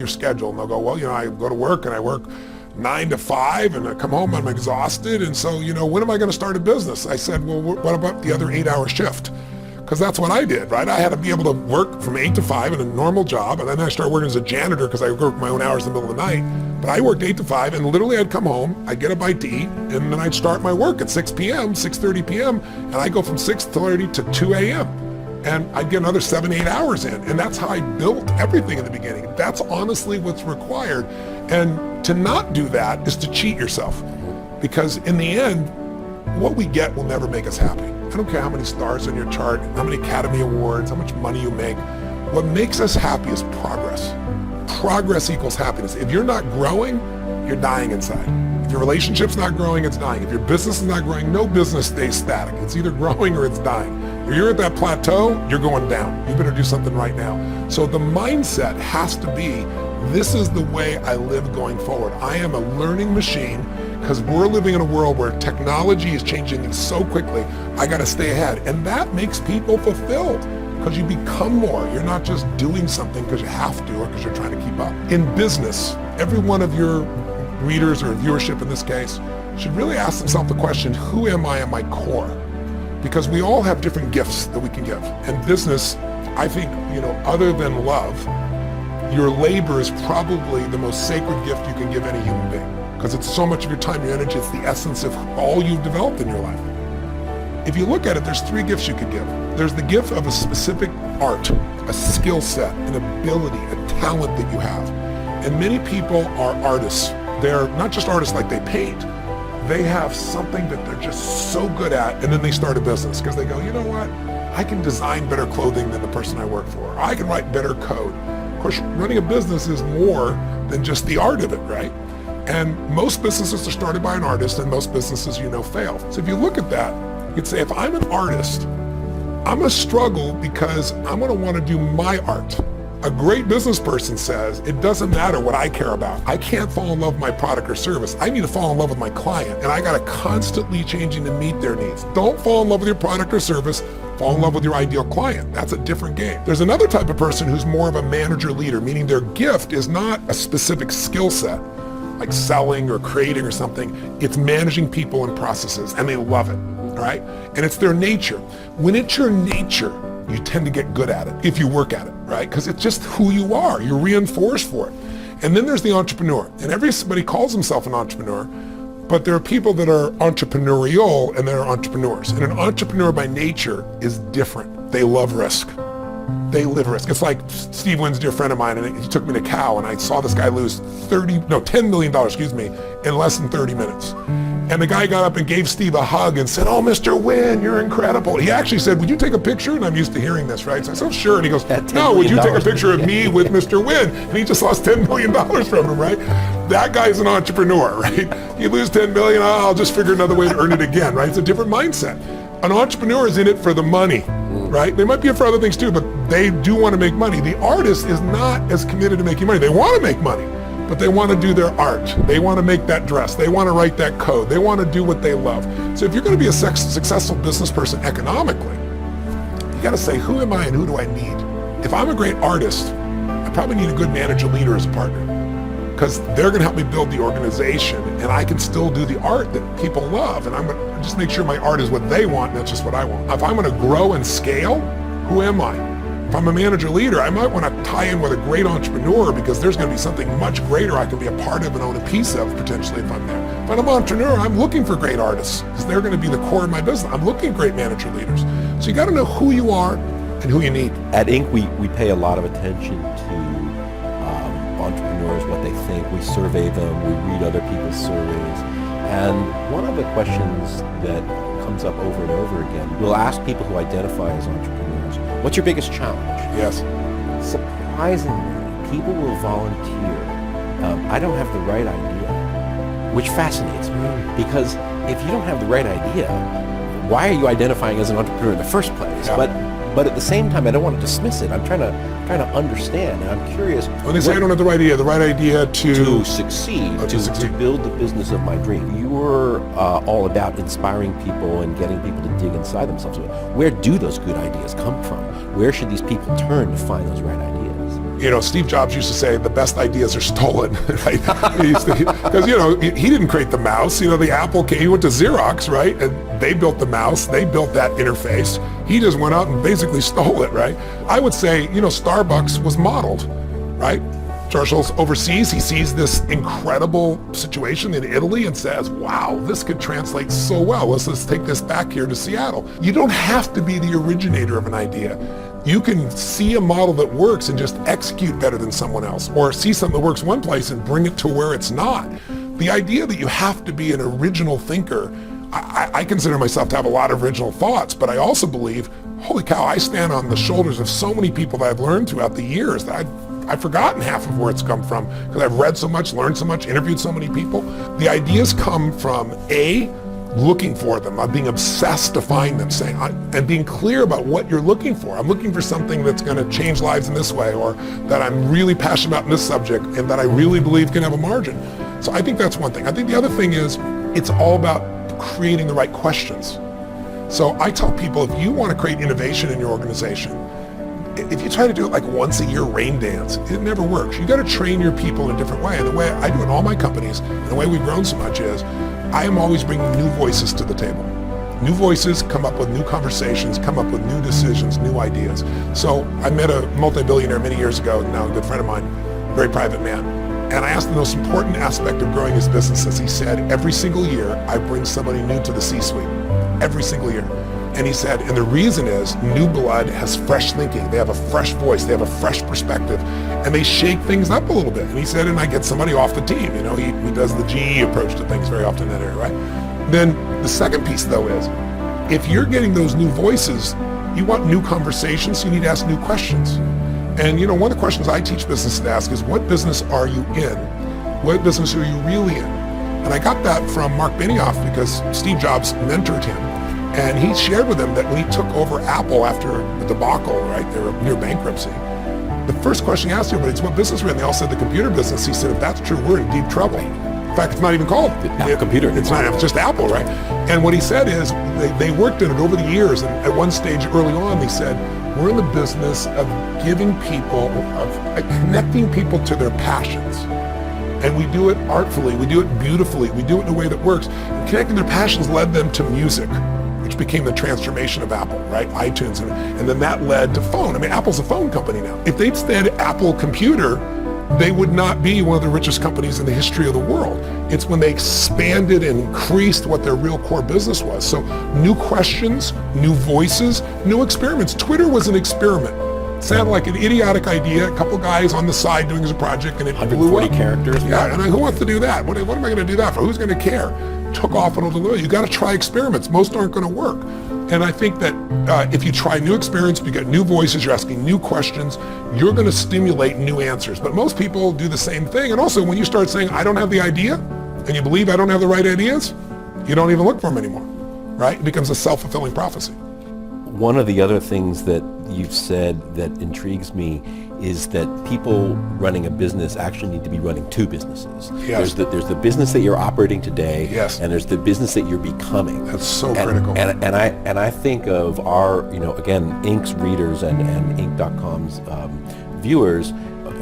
your schedule, and they'll go, well, I go to work and I work 9 to 5 and I come home, I'm exhausted, and so, when am I going to start a business? I said, well, what about the other 8-hour shift? Because that's what I did, right? I had to be able to work from 8 to 5 in a normal job, and then I started working as a janitor because I worked my own hours in the middle of the night. But I worked 8 to 5, and literally I'd come home, I'd get a bite to eat, and then I'd start my work at 6 p.m., 6:30 p.m., and I go from 6:30 to 2 a.m. And I'd get another 7-8 hours in. And that's how I built everything in the beginning. That's honestly what's required. And to not do that is to cheat yourself. Because in the end, what we get will never make us happy. I don't care how many stars on your chart, how many Academy Awards, how much money you make. What makes us happy is progress. Progress equals happiness. If you're not growing, you're dying inside. If your relationship's not growing, it's dying. If your business is not growing, no business stays static. It's either growing or it's dying. If you're at that plateau, you're going down. You better do something right now. So the mindset has to be, this is the way I live going forward. I am a learning machine, because we're living in a world where technology is changing things so quickly. I got to stay ahead. And that makes people fulfilled, because you become more. You're not just doing something because you have to or because you're trying to keep up. In business, every one of your readers or viewership in this case should really ask themselves the question, who am I at my core? Because we all have different gifts that we can give. And business, I think, other than love, your labor is probably the most sacred gift you can give any human being, because it's so much of your time, your energy, it's the essence of all you've developed in your life. If you look at it, there's 3 gifts you could give. There's the gift of a specific art, a skill set, an ability, a talent that you have. And many people are artists. They're not just artists like they paint. They have something that they're just so good at, and then they start a business because they go, you know what? I can design better clothing than the person I work for. I can write better code. Of course, running a business is more than just the art of it, right? And most businesses are started by an artist, and most businesses, fail. So if you look at that, you could say, if I'm an artist, I'm gonna struggle because I'm gonna wanna do my art. A great business person says, it doesn't matter what I care about. I can't fall in love with my product or service. I need to fall in love with my client, and I gotta constantly changing to meet their needs. Don't fall in love with your product or service, fall in love with your ideal client. That's a different game. There's another type of person who's more of a manager leader, meaning their gift is not a specific skill set, like selling or creating or something. It's managing people and processes, and they love it, all right? And it's their nature. When it's your nature, you tend to get good at it if you work at it, right? Because it's just who you are. You're reinforced for it. And then there's the entrepreneur. And everybody calls himself an entrepreneur, but there are people that are entrepreneurial and there are entrepreneurs. And an entrepreneur by nature is different. They love risk. They live risk. It's like Steve Wynn's a dear friend of mine, and he took me to Cal, and I saw this guy lose $10 million, in less than 30 minutes. And the guy got up and gave Steve a hug and said, oh, Mr. Wynn, you're incredible. He actually said, would you take a picture? And I'm used to hearing this, right? So I said, oh, sure. And he goes, no, would you take a picture of me with Mr. Wynn? And he just lost $10 million from him, right? That guy's an entrepreneur, right? You lose $10 million, I'll just figure another way to earn it again, right? It's a different mindset. An entrepreneur is in it for the money, right? They might be in for other things too, but they do want to make money. The artist is not as committed to making money. They want to make money, but they want to do their art. They want to make that dress. They want to write that code. They want to do what they love. So if you're going to be a successful business person economically, you got to say, who am I and who do I need? If I'm a great artist, I probably need a good manager leader as a partner, because they're going to help me build the organization, and I can still do the art that people love, and I'm going to just make sure my art is what they want, not just what I want. If I'm going to grow and scale, who am I? If I'm a manager leader, I might want to tie in with a great entrepreneur, because there's going to be something much greater I can be a part of and own a piece of potentially if I'm there. If I'm an entrepreneur, I'm looking for great artists, because they're going to be the core of my business. I'm looking for great manager leaders. So you got to know who you are and who you need. At Inc., we pay a lot of attention to entrepreneurs, what they think. We survey them, we read other people's surveys. And one of the questions that comes up over and over again, we'll ask people who identify as entrepreneurs, what's your biggest challenge? Yes. Surprisingly, people will volunteer, I don't have the right idea, which fascinates me. Because if you don't have the right idea, why are you identifying as an entrepreneur in the first place? Yeah. But at the same time, I don't want to dismiss it. I'm trying to understand, and I'm curious. When they say I don't have the right idea to succeed, to build the business of my dream. You're all about inspiring people and getting people to dig inside themselves. Where do those good ideas come from? Where should these people turn to find those right ideas? Steve Jobs used to say the best ideas are stolen, right? Because, he didn't create the mouse. The Apple came, he went to Xerox, right? And they built the mouse, they built that interface. He just went out and basically stole it, right? I would say, Starbucks was modeled, right? Churchill's overseas, he sees this incredible situation in Italy and says, wow, this could translate so well. Let's take this back here to Seattle. You don't have to be the originator of an idea. You can see a model that works and just execute better than someone else, or see something that works one place and bring it to where it's not. The idea that you have to be an original thinker, I consider myself to have a lot of original thoughts, but I also believe, holy cow, I stand on the shoulders of so many people that I've learned throughout the years that I've forgotten half of where it's come from because I've read so much, learned so much, interviewed so many people. The ideas come from looking for them, being obsessed to find them, and being clear about what you're looking for. I'm looking for something that's going to change lives in this way, or that I'm really passionate about in this subject and that I really believe can have a margin. So I think that's one thing. I think the other thing is it's all about creating the right questions. So I tell people, if you want to create innovation in your organization, if you try to do it like once a year rain dance, it never works. You got to train your people in a different way. And the way I do it in all my companies, and the way we've grown so much is, I am always bringing new voices to the table. New voices come up with new conversations, come up with new decisions, new ideas. So I met a multi-billionaire many years ago, now a good friend of mine, very private man. And I asked him the most important aspect of growing his business is, he said, every single year I bring somebody new to the C-suite, every single year. And he said, and the reason is new blood has fresh thinking. They have a fresh voice. They have a fresh perspective. And they shake things up a little bit. And he said, and I get somebody off the team. He does the GE approach to things very often in that area, right? Then the second piece, though, is if you're getting those new voices, you want new conversations, so you need to ask new questions. And, one of the questions I teach businesses to ask is, what business are you in? What business are you really in? And I got that from Mark Benioff because Steve Jobs mentored him. And he shared with them that when he took over Apple after the debacle, right, they were near bankruptcy, the first question he asked everybody is, what business we're in? They all said the computer business. He said, if that's true, we're in deep trouble. In fact, it's not even called computer. It's just Apple, right? And what he said is they worked in it over the years. And at one stage early on, they said, we're in the business of giving people, of connecting people to their passions. And we do it artfully. We do it beautifully. We do it in a way that works. And connecting their passions led them to music, which became the transformation of Apple, right? iTunes, and then that led to phone. I mean, Apple's a phone company now. If they'd stayed Apple Computer, they would not be one of the richest companies in the history of the world. It's when they expanded and increased what their real core business was. So new questions, new voices, new experiments. Twitter was an experiment. It sounded like an idiotic idea, a couple guys on the side doing a project, and it blew up. 140 characters. Yeah, and who wants to do that? What am I going to do that for? Who's going to care? Took off and over. You got to try experiments. Most aren't going to work. And I think that if you try new experiments, you get new voices, you're asking new questions, you're going to stimulate new answers. But most people do the same thing. And also, when you start saying, I don't have the idea, and you believe I don't have the right ideas, you don't even look for them anymore, right? It becomes a self-fulfilling prophecy. One of the other things that you've said that intrigues me is that people running a business actually need to be running two businesses. Yes. There's the business that you're operating today, yes, and there's the business that you're becoming. That's so critical. And I think of our, again, Inc.'s readers and Inc.com's viewers.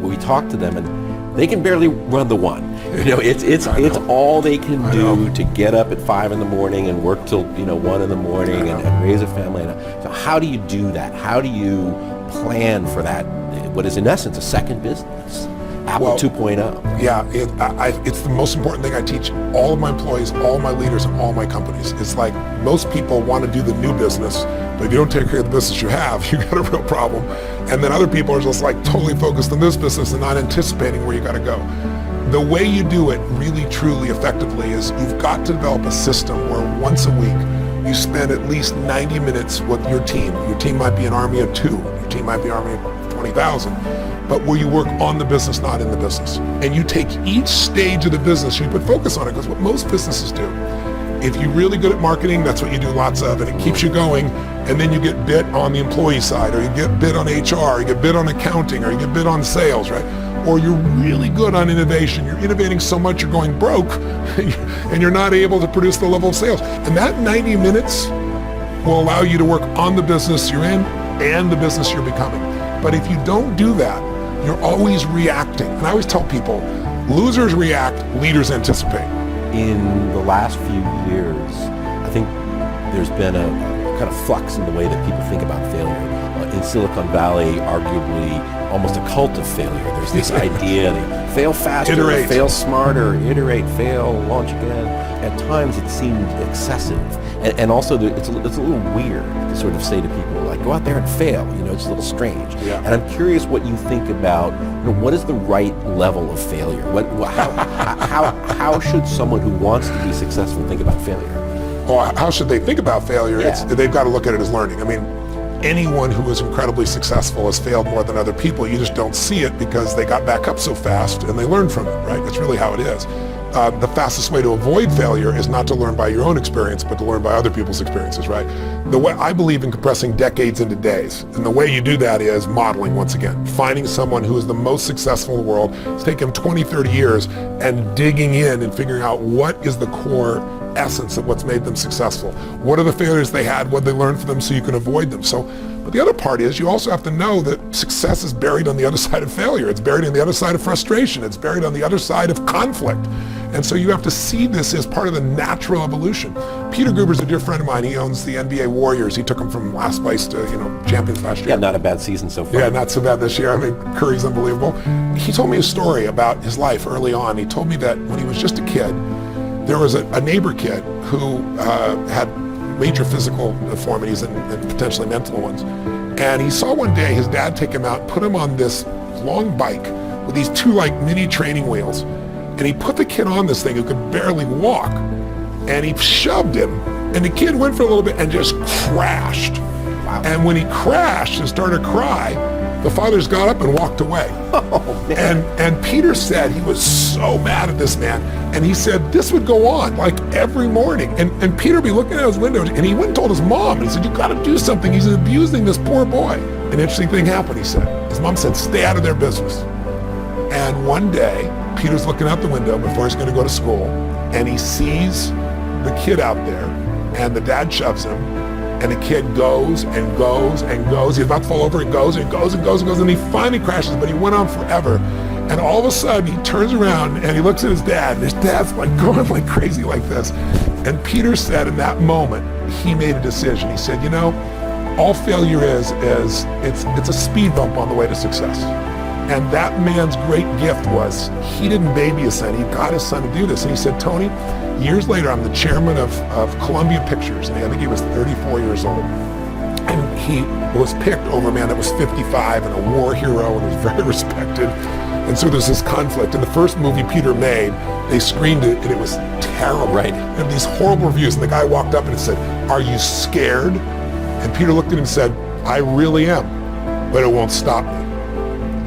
We talk to them and they can barely run the one. It's all they can do to get up at 5 a.m. and work till 1 a.m. and raise a family. So how do you do that? How do you plan for that? What is in essence a second business, Apple 2.0. Yeah, it's the most important thing I teach all of my employees, all my leaders, and all my companies. It's like most people want to do the new business, but if you don't take care of the business you have, you got a real problem. And then other people are just like totally focused on this business and not anticipating where you got to go. The way you do it really, truly effectively is you've got to develop a system where once a week you spend at least 90 minutes with your team. Your team might be an army of 2. Your team might be an army of 20,000. But where you work on the business, not in the business. And you take each stage of the business, you put focus on it, because what most businesses do, if you're really good at marketing, that's what you do lots of, and it keeps you going, and then you get bit on the employee side, or you get bit on HR, or you get bit on accounting, or you get bit on sales, right? Or you're really good on innovation. You're innovating so much you're going broke, and you're not able to produce the level of sales. And that 90 minutes will allow you to work on the business you're in and the business you're becoming. But if you don't do that, You're always reacting. And I always tell people, losers react, leaders anticipate. In the last few years, I think there's been a kind of flux in the way that people think about failure. In Silicon Valley, arguably almost a cult of failure. There's this idea that fail faster, iterate, fail smarter, iterate, fail, launch again. At times it seemed excessive. And also it's a little weird to sort of say to people, like, go out there and fail. It's a little strange. Yeah. And I'm curious what you think about, what is the right level of failure? How should someone who wants to be successful think about failure? Well, how should they think about failure? Yeah. They've got to look at it as learning. I mean, anyone who is incredibly successful has failed more than other people. You just don't see it because they got back up so fast and they learned from it, right? That's really how it is. The fastest way to avoid failure is not to learn by your own experience, but to learn by other people's experiences, right? The way I believe in compressing decades into days, and the way you do that is modeling once again. Finding someone who is the most successful in the world. It's taken them 20, 30 years and digging in and figuring out what is the core essence of what's made them successful. What are the failures they had? What did they learn from them so you can avoid them? But the other part is you also have to know that success is buried on the other side of failure. It's buried on the other side of frustration. It's buried on the other side of conflict. And so you have to see this as part of the natural evolution. Peter Guber's a dear friend of mine. He owns the NBA Warriors. He took them from last place to, champions last year. Yeah, not a bad season so far. Yeah, not so bad this year. I mean, Curry's unbelievable. He told me a story about his life early on. He told me that when he was just a kid, there was a neighbor kid who had major physical deformities and potentially mental ones. And he saw one day his dad take him out, put him on this long bike with these two mini training wheels. And he put the kid on this thing who could barely walk. And he shoved him. And the kid went for a little bit and just crashed. Wow. And when he crashed and started to cry, the fathers got up and walked away. Oh, man. And Peter said he was so mad at this man. And he said this would go on every morning. And Peter would be looking out his window, and he went and told his mom. He said, you got to do something. He's abusing this poor boy. An interesting thing happened, he said. His mom said, stay out of their business. And one day, Peter's looking out the window before he's going to go to school, and he sees the kid out there, and the dad shoves him, and the kid goes and goes and goes. He's about to fall over and goes and goes and goes and goes, and he finally crashes, but he went on forever. And all of a sudden, he turns around and he looks at his dad, and his dad's going like crazy like this. And Peter said in that moment, he made a decision. He said, all failure is it's a speed bump on the way to success. And that man's great gift was he didn't baby his son. He got his son to do this. And he said, Tony, years later, I'm the chairman of Columbia Pictures. And I think he was 34 years old. And he was picked over a man that was 55 and a war hero and was very respected. And so there's this conflict. In the first movie Peter made, they screened it and it was terrible. Right. And these horrible reviews. And the guy walked up and said, are you scared? And Peter looked at him and said, I really am, but it won't stop me.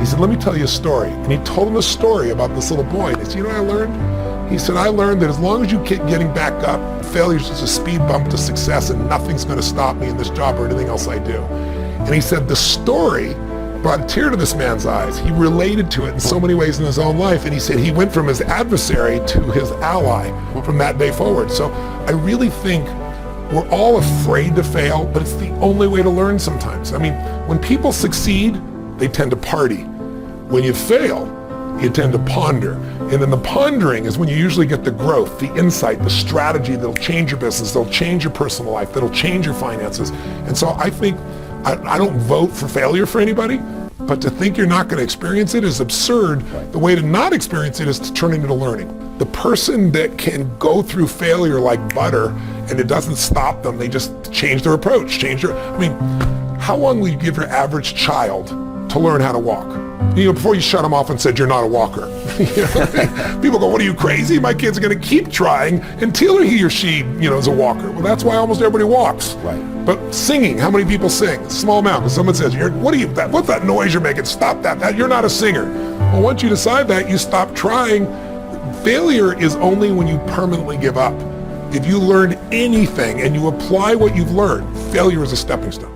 He said, let me tell you a story. And he told him a story about this little boy. And he said, you know what I learned? He said, I learned that as long as you keep getting back up, failure's just a speed bump to success and nothing's going to stop me in this job or anything else I do. And he said the story brought a tear to this man's eyes. He related to it in so many ways in his own life. And he said he went from his adversary to his ally from that day forward. So I really think we're all afraid to fail, but it's the only way to learn sometimes. I mean, when people succeed, they tend to party. When you fail, you tend to ponder. And then the pondering is when you usually get the growth, the insight, the strategy that'll change your business, that'll change your personal life, that'll change your finances. And so I think, I don't vote for failure for anybody, but to think you're not going to experience it is absurd. Right. The way to not experience it is to turn it into learning. The person that can go through failure like butter and it doesn't stop them, they just change their approach, how long will you give your average child to learn how to walk? Before you shut them off and said, you're not a walker. People go, what are you, crazy? My kid's going to keep trying until he or she, is a walker. Well, that's why almost everybody walks. Right. But singing, how many people sing? Small amount. Because someone says, what's that noise you're making? Stop that. You're not a singer. Well, once you decide that, you stop trying. Failure is only when you permanently give up. If you learn anything and you apply what you've learned, failure is a stepping stone.